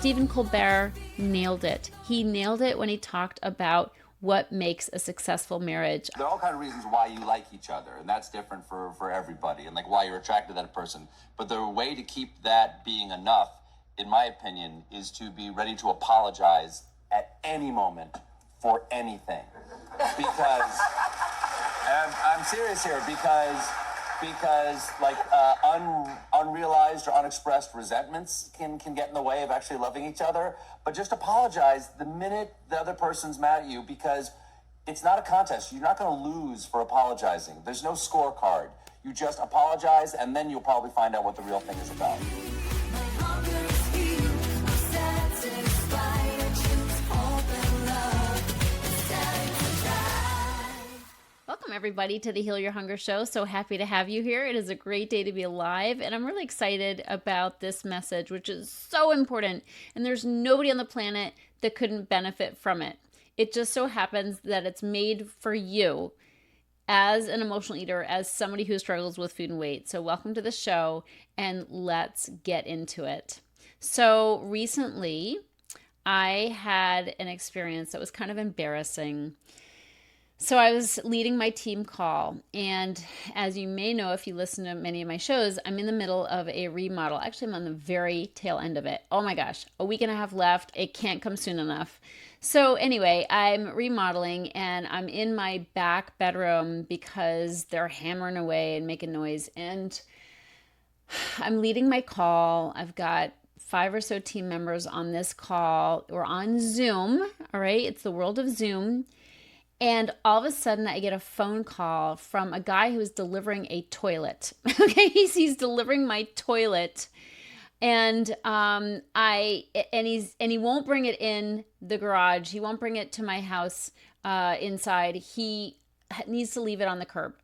Stephen Colbert nailed it. He nailed it when he talked about what makes a successful marriage. There are all kinds of reasons why you like each other, and that's different for everybody, and like why you're attracted to that person. But the way to keep that being enough, in my opinion, is to be ready to apologize at any moment for anything. Because I'm serious here, because like unrealized or unexpressed resentments can get in the way of actually loving each other. But just apologize the minute the other person's mad at you, because it's not a contest. You're not going to lose for apologizing. There's no scorecard. You just apologize, and then you'll probably find out what the real thing is about. Welcome, everybody, to the Heal Your Hunger Show. So happy to have you here. It is a great day to be alive, and I'm really excited about this message, which is so important, and there's nobody on the planet that couldn't benefit from it. It just so happens that it's made for you as an emotional eater, as somebody who struggles with food and weight. So welcome to the show, and let's get into it. So recently, I had an experience that was kind of embarrassing. So I was leading my team call, and as you may know, if you listen to many of my shows, I'm in the middle of a remodel. Actually, I'm on the very tail end of it. Oh my gosh, a week and a half left. It can't come soon enough. So anyway, I'm remodeling, and I'm in my back bedroom because they're hammering away and making noise, and I'm leading my call. I've got 5 or so team members on this call. We're on Zoom, all right? It's the world of Zoom. And all of a sudden, I get a phone call from a guy who is delivering a toilet. Okay, he's delivering my toilet, and he won't bring it in the garage. He won't bring it to my house inside. He needs to leave it on the curb.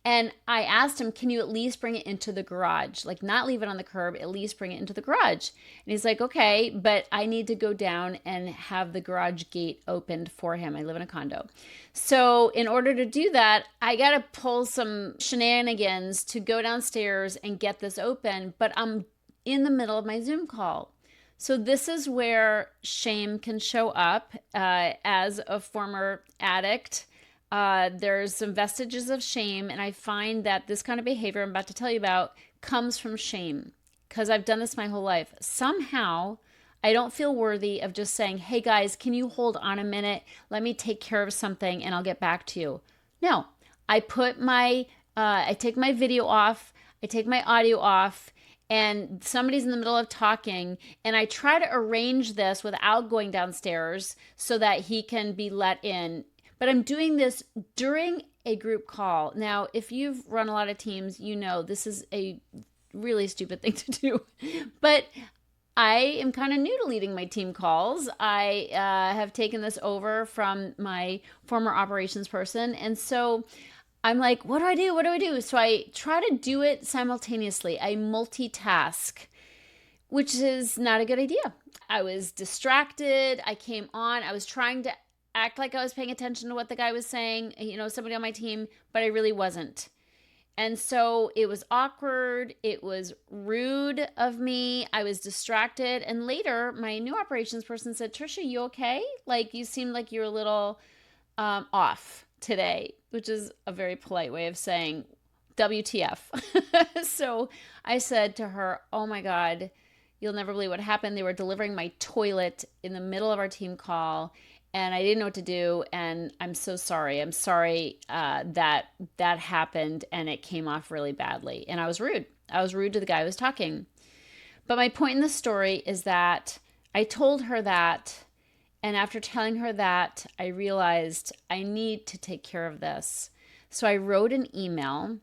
And I asked him, can you at least bring it into the garage? Like, not leave it on the curb, at least bring it into the garage. And he's like, okay, but I need to go down and have the garage gate opened for him. I live in a condo. So in order to do that, I got to pull some shenanigans to go downstairs and get this open. But I'm in the middle of my Zoom call. So this is where shame can show up. As a former addict, there's some vestiges of shame, and I find that this kind of behavior I'm about to tell you about comes from shame, because I've done this my whole life. Somehow, I don't feel worthy of just saying, hey guys, can you hold on a minute? Let me take care of something and I'll get back to you. No, I take my video off, I take my audio off, and somebody's in the middle of talking, and I try to arrange this without going downstairs so that he can be let in. But I'm doing this during a group call. Now, if you've run a lot of teams, you know this is a really stupid thing to do. But I am kind of new to leading my team calls. I have taken this over from my former operations person. And so I'm like, what do I do? What do I do? So I try to do it simultaneously. I multitask, which is not a good idea. I was distracted. I came on. I was trying to act like I was paying attention to what the guy was saying, somebody on my team, but I really wasn't. And so it was awkward. It was rude of me. I was distracted. And later, my new operations person said, Tricia, you okay? Like, you seem like you're a little off today, which is a very polite way of saying WTF. So I said to her, oh my God, you'll never believe what happened. They were delivering my toilet in the middle of our team call, and I didn't know what to do, and I'm so sorry. I'm sorry that happened, and it came off really badly. And I was rude. I was rude to the guy who was talking. But my point in the story is that I told her that, and after telling her that, I realized I need to take care of this. So I wrote an email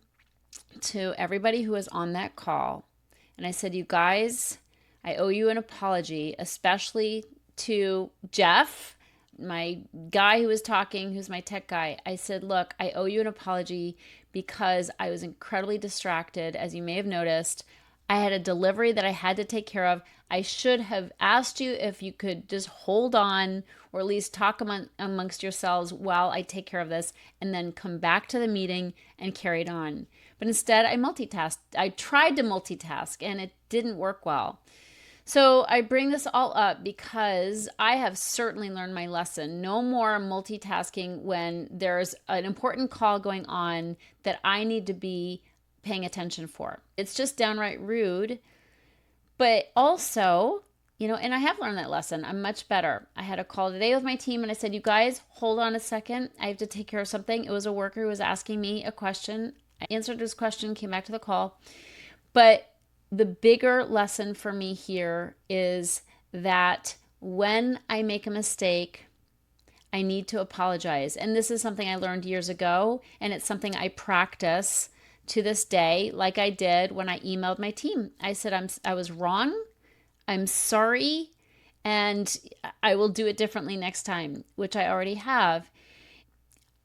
to everybody who was on that call, and I said, you guys, I owe you an apology, especially to Jeff, my guy who was talking, who's my tech guy. I said, look, I owe you an apology because I was incredibly distracted. As you may have noticed, I had a delivery that I had to take care of. I should have asked you if you could just hold on, or at least talk amongst yourselves while I take care of this, and then come back to the meeting and carry it on. But instead, I multitasked. I tried to multitask, and it didn't work well. So I bring this all up because I have certainly learned my lesson. No more multitasking when there's an important call going on that I need to be paying attention for. It's just downright rude. But also, and I have learned that lesson. I'm much better. I had a call today with my team and I said, you guys, hold on a second. I have to take care of something. It was a worker who was asking me a question. I answered his question, came back to the call. But the bigger lesson for me here is that when I make a mistake, I need to apologize. And this is something I learned years ago, and it's something I practice to this day, like I did when I emailed my team. I said, I was wrong. I'm sorry. And I will do it differently next time, which I already have.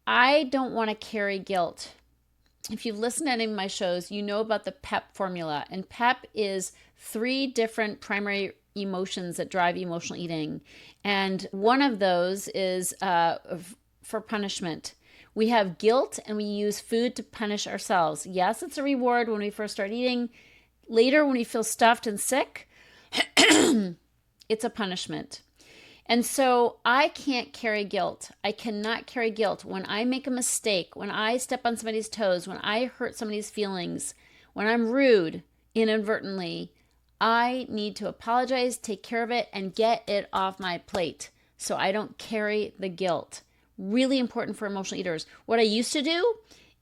I don't want to carry guilt. If you've listened to any of my shows, you know about the PEP formula. And PEP is 3 different primary emotions that drive emotional eating. And one of those is for punishment. We have guilt and we use food to punish ourselves. Yes, it's a reward when we first start eating. Later, when we feel stuffed and sick, it's a punishment. And so I can't carry guilt. I cannot carry guilt when I make a mistake, when I step on somebody's toes, when I hurt somebody's feelings, when I'm rude inadvertently. I need to apologize, take care of it, and get it off my plate so I don't carry the guilt. Really important for emotional eaters. What I used to do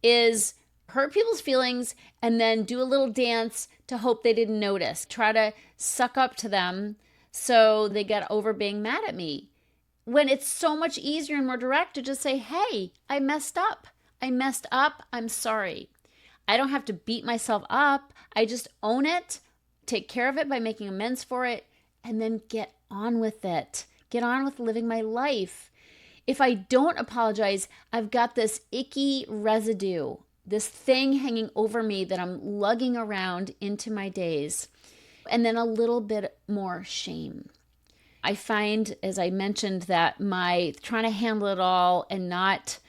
is hurt people's feelings and then do a little dance to hope they didn't notice. Try to suck up to them so they get over being mad at me. When it's so much easier and more direct to just say, hey, I messed up. I messed up. I'm sorry. I don't have to beat myself up. I just own it, take care of it by making amends for it, and then get on with it. Get on with living my life. If I don't apologize, I've got this icky residue, this thing hanging over me that I'm lugging around into my days. And then a little bit more shame. I find, as I mentioned, that my trying to handle it all and not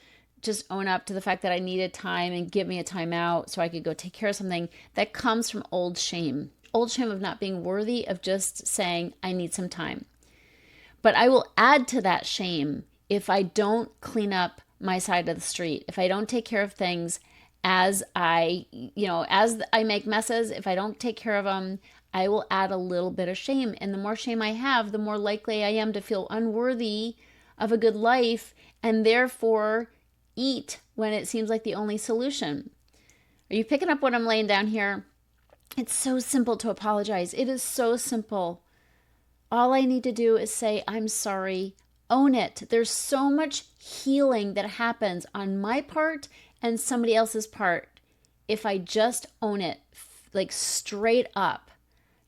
just own up to the fact that I needed time and give me a timeout so I could go take care of something, that comes from old shame. Old shame of not being worthy of just saying, I need some time. But I will add to that shame if I don't clean up my side of the street, if I don't take care of things as I make messes, if I don't take care of them, I will add a little bit of shame. And the more shame I have, the more likely I am to feel unworthy of a good life and therefore eat when it seems like the only solution. Are you picking up what I'm laying down here? It's so simple to apologize. It is so simple. All I need to do is say, I'm sorry, own it. There's so much healing that happens on my part and somebody else's part if I just own it, like straight up.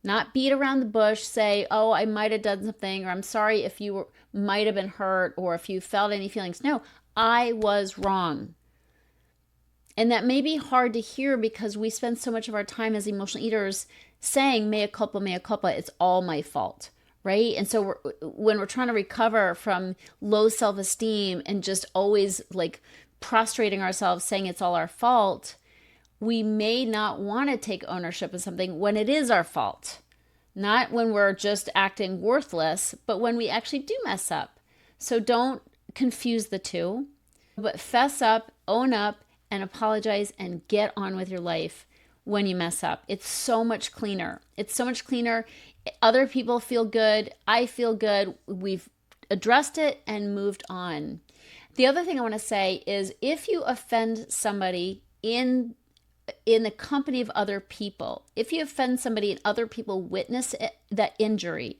Not beat around the bush, say, oh, I might have done something, or I'm sorry if you might have been hurt, or if you felt any feelings. No, I was wrong. And that may be hard to hear because we spend so much of our time as emotional eaters saying, mea culpa, it's all my fault, right? And so when we're trying to recover from low self-esteem and just always like prostrating ourselves saying it's all our fault, we may not want to take ownership of something when it is our fault. Not when we're just acting worthless, but when we actually do mess up. So don't confuse the two, but fess up, own up, and apologize and get on with your life when you mess up. It's so much cleaner. It's so much cleaner. Other people feel good. I feel good. We've addressed it and moved on. The other thing I want to say is if you offend somebody in the company of other people, if you offend somebody and other people witness that injury,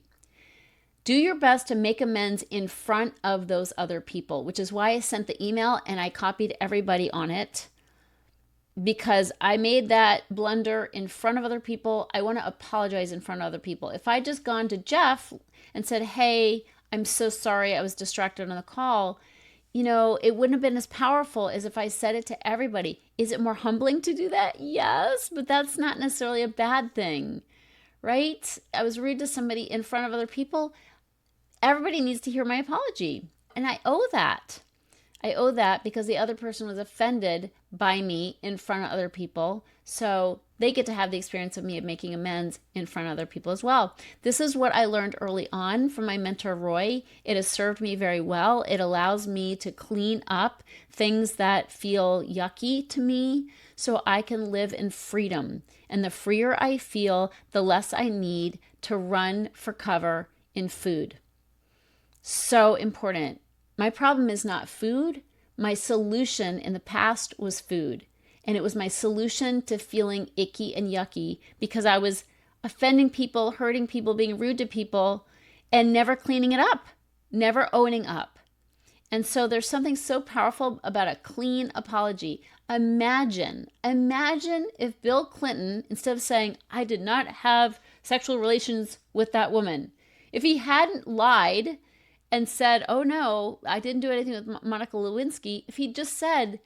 do your best to make amends in front of those other people, which is why I sent the email and I copied everybody on it, because I made that blunder in front of other people. I want to apologize in front of other people. If I just gone to Jeff and said, hey, I'm so sorry, I was distracted on the call, it wouldn't have been as powerful as if I said it to everybody. Is it more humbling to do that? Yes, but that's not necessarily a bad thing, right? I was rude to somebody in front of other people. Everybody needs to hear my apology. And I owe that. I owe that because the other person was offended by me in front of other people. So they get to have the experience of me of making amends in front of other people as well. This is what I learned early on from my mentor, Roy. It has served me very well. It allows me to clean up things that feel yucky to me so I can live in freedom. And the freer I feel, the less I need to run for cover in food. So important. My problem is not food. My solution in the past was food. And it was my solution to feeling icky and yucky because I was offending people, hurting people, being rude to people, and never cleaning it up, never owning up. And so there's something so powerful about a clean apology. Imagine if Bill Clinton, instead of saying, I did not have sexual relations with that woman, if he hadn't lied and said, oh no, I didn't do anything with Monica Lewinsky, if he just said,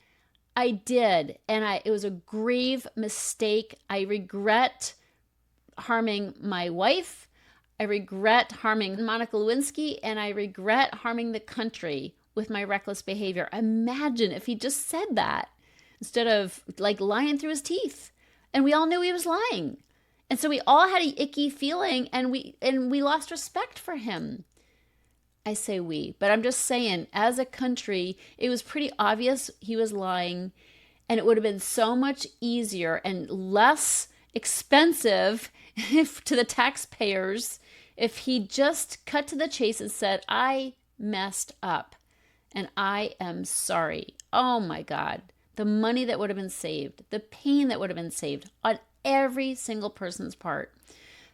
I did, and it was a grave mistake. I regret harming my wife. I regret harming Monica Lewinsky, and I regret harming the country with my reckless behavior. Imagine if he just said that instead of like lying through his teeth. And we all knew he was lying. And so we all had an icky feeling, and we lost respect for him. I say we, but I'm just saying, as a country, it was pretty obvious he was lying, and it would have been so much easier and less expensive to the taxpayers if he just cut to the chase and said, I messed up, and I am sorry. Oh my God. The money that would have been saved, the pain that would have been saved on every single person's part.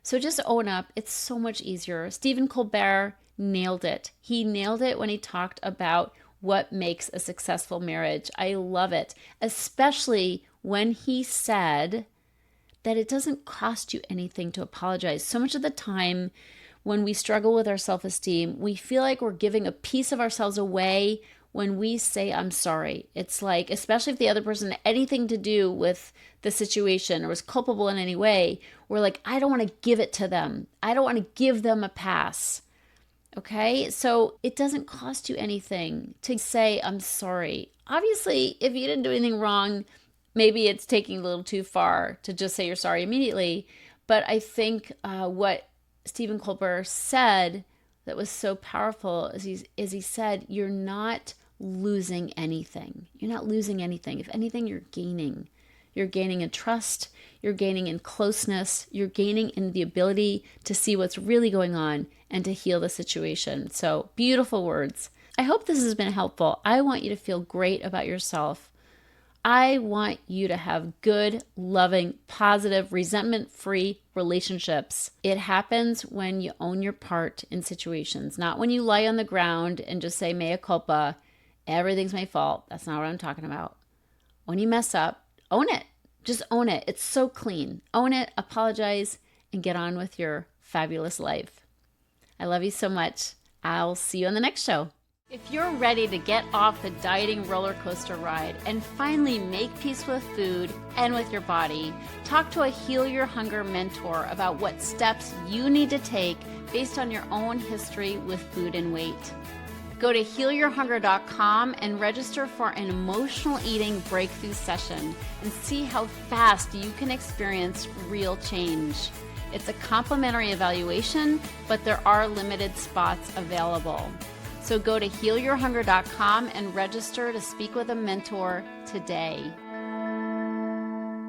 So just own up. It's so much easier. Stephen Colbert nailed it. He nailed it when he talked about what makes a successful marriage. I love it, especially when he said that it doesn't cost you anything to apologize. So much of the time when we struggle with our self-esteem, we feel like we're giving a piece of ourselves away when we say, I'm sorry. It's like, especially if the other person had anything to do with the situation or was culpable in any way, we're like, I don't want to give it to them. I don't want to give them a pass. Okay, so it doesn't cost you anything to say, I'm sorry. Obviously, if you didn't do anything wrong, maybe it's taking a little too far to just say you're sorry immediately. But I think what Stephen Colbert said that was so powerful is he said, you're not losing anything. You're not losing anything. If anything, you're gaining. You're gaining in trust. You're gaining in closeness. You're gaining in the ability to see what's really going on and to heal the situation. So beautiful words. I hope this has been helpful. I want you to feel great about yourself. I want you to have good, loving, positive, resentment-free relationships. It happens when you own your part in situations, not when you lie on the ground and just say, mea culpa, everything's my fault. That's not what I'm talking about. When you mess up, own it. Just own it. It's so clean. Own it, apologize, and get on with your fabulous life. I love you so much. I'll see you on the next show. If you're ready to get off the dieting roller coaster ride and finally make peace with food and with your body, talk to a Heal Your Hunger mentor about what steps you need to take based on your own history with food and weight. Go to healyourhunger.com and register for an emotional eating breakthrough session and see how fast you can experience real change. It's a complimentary evaluation, but there are limited spots available. So go to healyourhunger.com and register to speak with a mentor today.